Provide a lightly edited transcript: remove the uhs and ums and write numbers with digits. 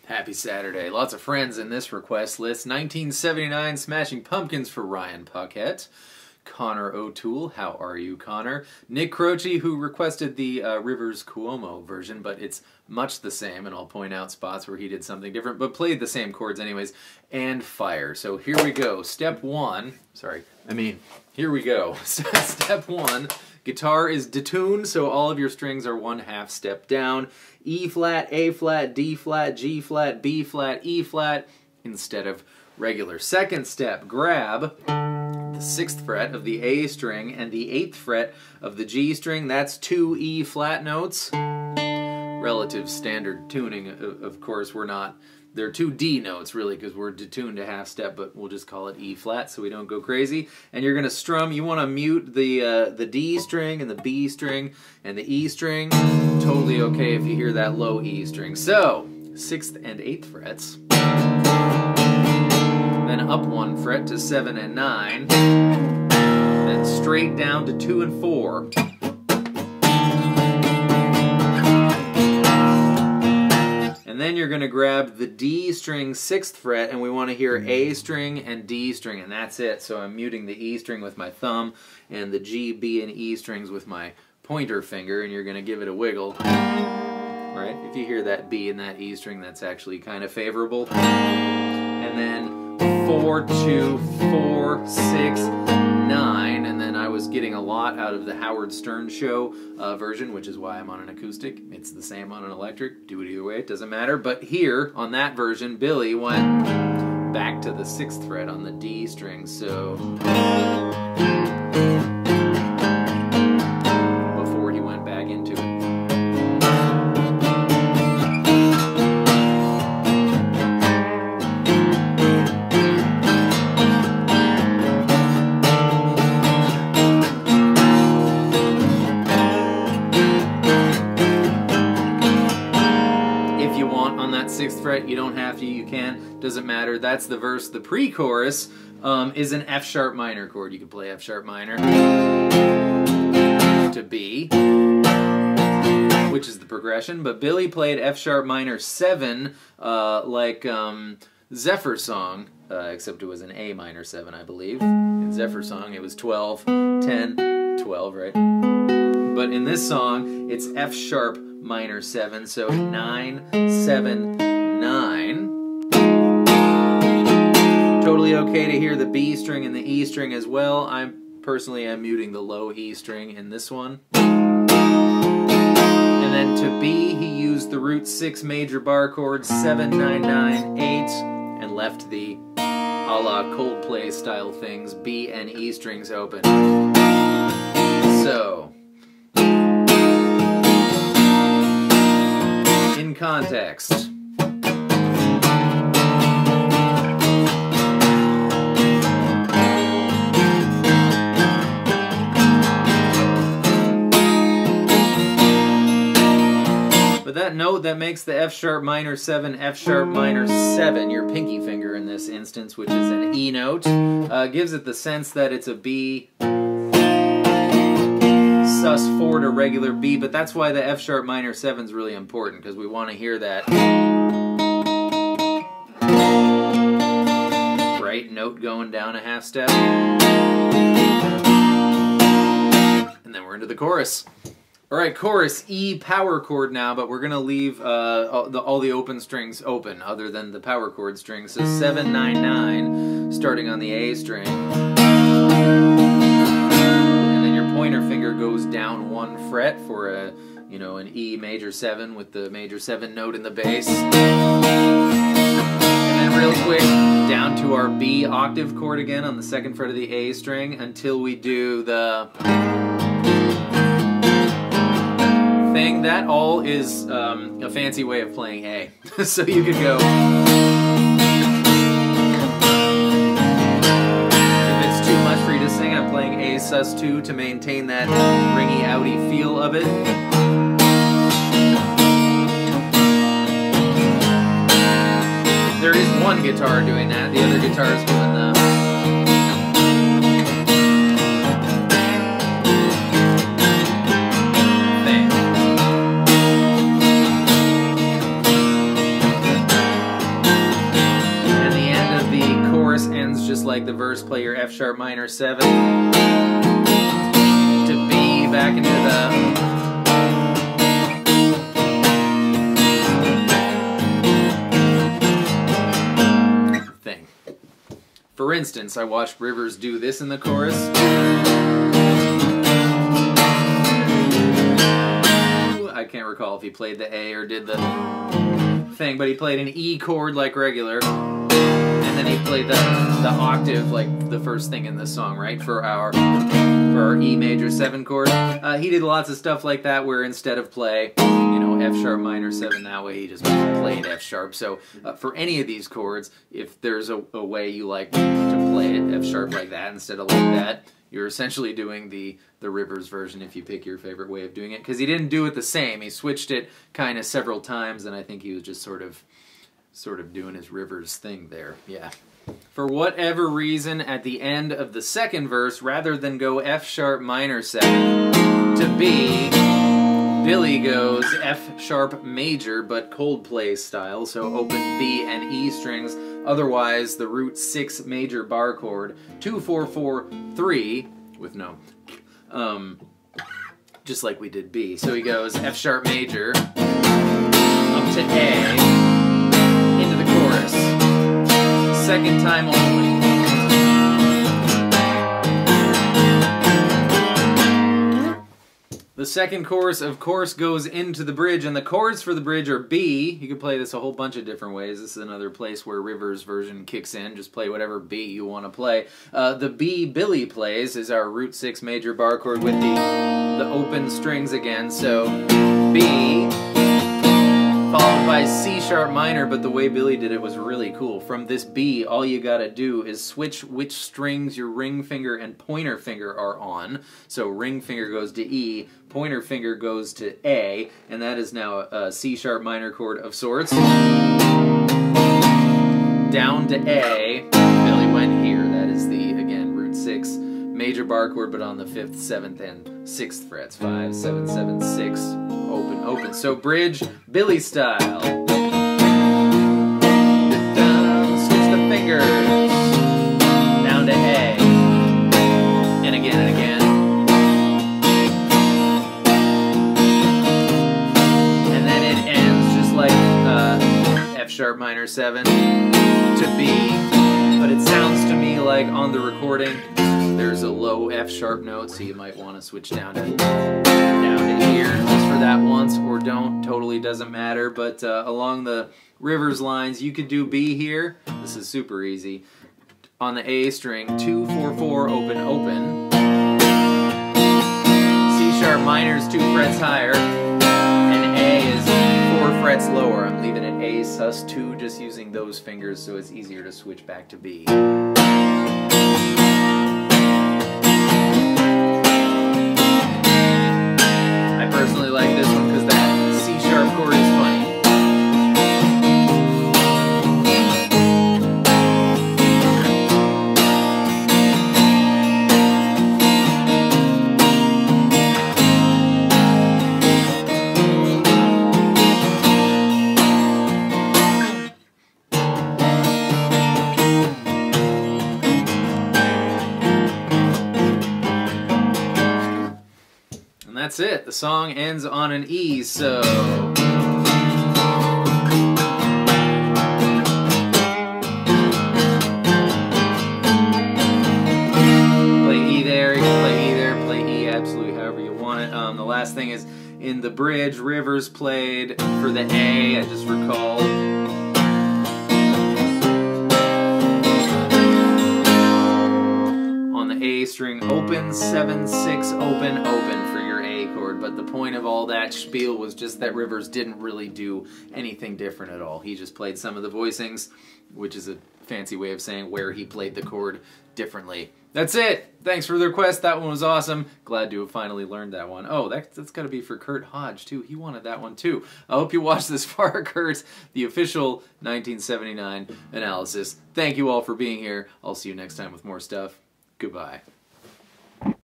Happy Saturday. Lots of friends in this request list. 1979 Smashing Pumpkins for Ryan Puckett. Connor O'Toole, how are you, Connor? Nick Croce, who requested the Rivers Cuomo version, but it's much the same, and I'll point out spots where he did something different, but played the same chords anyways. And Fire. So here we go. Step one. Here we go. Step one. Guitar is detuned, so all of your strings are 1/2 step down. E flat, A flat, D flat, G flat, B flat, E flat, instead of regular. Second step, grab the 6th fret of the A string and the 8th fret of the G string. That's 2 E flat notes. Relative standard tuning, of course, they're 2 D notes, really, because we're detuned a 1/2 step, but we'll just call it E flat so we don't go crazy. And you're going to strum. You want to mute the D string and the B string and the E string. Totally okay if you hear that low E string. So, 6th and 8th frets. Then up 1 fret to 7 and 9. Then straight down to 2 and 4. And then you're going to grab the D string 6th fret, and we want to hear A string and D string, and that's it. So I'm muting the E string with my thumb and the G, B, and E strings with my pointer finger, and you're going to give it a wiggle. Right? If you hear that B and that E string, that's actually kind of favorable. And then 4, 2, 4, 6, 9, and then I was getting a lot out of the Howard Stern Show version, which is why I'm on an acoustic. It's the same on an electric. Do it either way, it doesn't matter. But here, on that version, Billy went back to the 6th fret on the D string, so before he went back into it. On that 6th fret, you don't have to, you can, doesn't matter, that's the verse. The pre-chorus is an F sharp minor chord. You can play F sharp minor to B, which is the progression, but Billy played F sharp minor 7 like Zephyr Song, except it was an A minor 7, I believe. In Zephyr Song it was 12, 10, 12, right? But in this song it's F sharp minor 7, so 9, 7, 9. Totally okay to hear the B string and the E string as well. I personally am muting the low E string in this one. And then to B, he used the root 6 major bar chords, 7, 9, 9, 8, and left the a la Coldplay style things, B and E strings open. So, in context. But that note that makes the F sharp minor 7, F sharp minor 7, your pinky finger in this instance, which is an E note, gives it the sense that it's a B sus4 to regular B, but that's why the F sharp minor 7 is really important, because we want to hear that right note going down a 1/2 step. And then we're into the chorus. Alright, chorus, E power chord now, but we're going to leave all the open strings open, other than the power chord strings. So 7, 9, 9, starting on the A string. Pointer finger goes down 1 fret for an E major 7 with the major 7 note in the bass. And then real quick, down to our B octave chord again on the 2nd fret of the A string until we do the thing. That all is a fancy way of playing A. So you could go... I'm playing A sus2 to maintain that ringy, outy feel of it. There is one guitar doing that, the other guitar is doing the... thing. like the verse, play your F sharp minor 7 to B, back into the thing. For instance, I watched Rivers do this in the chorus. I can't recall if he played the A or did the thing, but he played an E chord like regular, and then he played the octave like the first thing in the song, right, for our E major 7 chord. He did lots of stuff like that where instead of play, you know, F sharp minor 7 that way, he just played F sharp. So for any of these chords, if there's a way you like to play it F sharp like that instead of like that, you're essentially doing the Rivers version if you pick your favorite way of doing it, because he didn't do it the same. He switched it kind of several times, and I think he was just sort of doing his Rivers thing there. Yeah. For whatever reason, at the end of the second verse, rather than go F sharp minor 7 to B, Billy goes F sharp major, but Coldplay style, so open B and E strings. Otherwise, the root 6 major bar chord, 2 4 4 3 with no, just like we did B. So he goes F sharp major up to A into the chorus, second time only. The second chorus, of course, goes into the bridge, and the chords for the bridge are B. You could play this a whole bunch of different ways. This is another place where Rivers' version kicks in. Just play whatever B you want to play. The B Billy plays is our root 6 major bar chord with the open strings again. So B, followed by C sharp minor, but the way Billy did it was really cool. From this B, all you gotta do is switch which strings your ring finger and pointer finger are on. So ring finger goes to E, pointer finger goes to A, and that is now a C sharp minor chord of sorts. Down to A, Billy went here. That is the, again, root 6 major bar chord, but on the 5th, 7th, and 6th frets. 5, 7, 7, 6, open, open. So bridge, Billy style. Switch the fingers. Down to A. And again and again. And then it ends just like F sharp minor 7 to B. But it sounds to me like on the recording there's a low F sharp note, so you might want to switch down to here just for that once, or don't. Totally doesn't matter. But along the Rivers lines, you could do B here. This is super easy. On the A string, 2 4 4 open open. C sharp minor is 2 frets higher, and A is 4 frets lower. I'm leaving it A sus 2, just using those fingers so it's easier to switch back to B. I personally like this one because that C sharp chord is funny. That's it. The song ends on an E, so... play E there, you can play E there, play E absolutely however you want it. The last thing is, in the bridge, Rivers played for the A, I just recalled. On the A string, open, 7, 6, open, open for your A chord, but the point of all that spiel was just that Rivers didn't really do anything different at all. He just played some of the voicings, which is a fancy way of saying where he played the chord differently. That's it! Thanks for the request, that one was awesome. Glad to have finally learned that one. Oh, that's gotta be for Kurt Hodge, too. He wanted that one, too. I hope you watched this far, Kurt, the official 1979 analysis. Thank you all for being here. I'll see you next time with more stuff. Goodbye.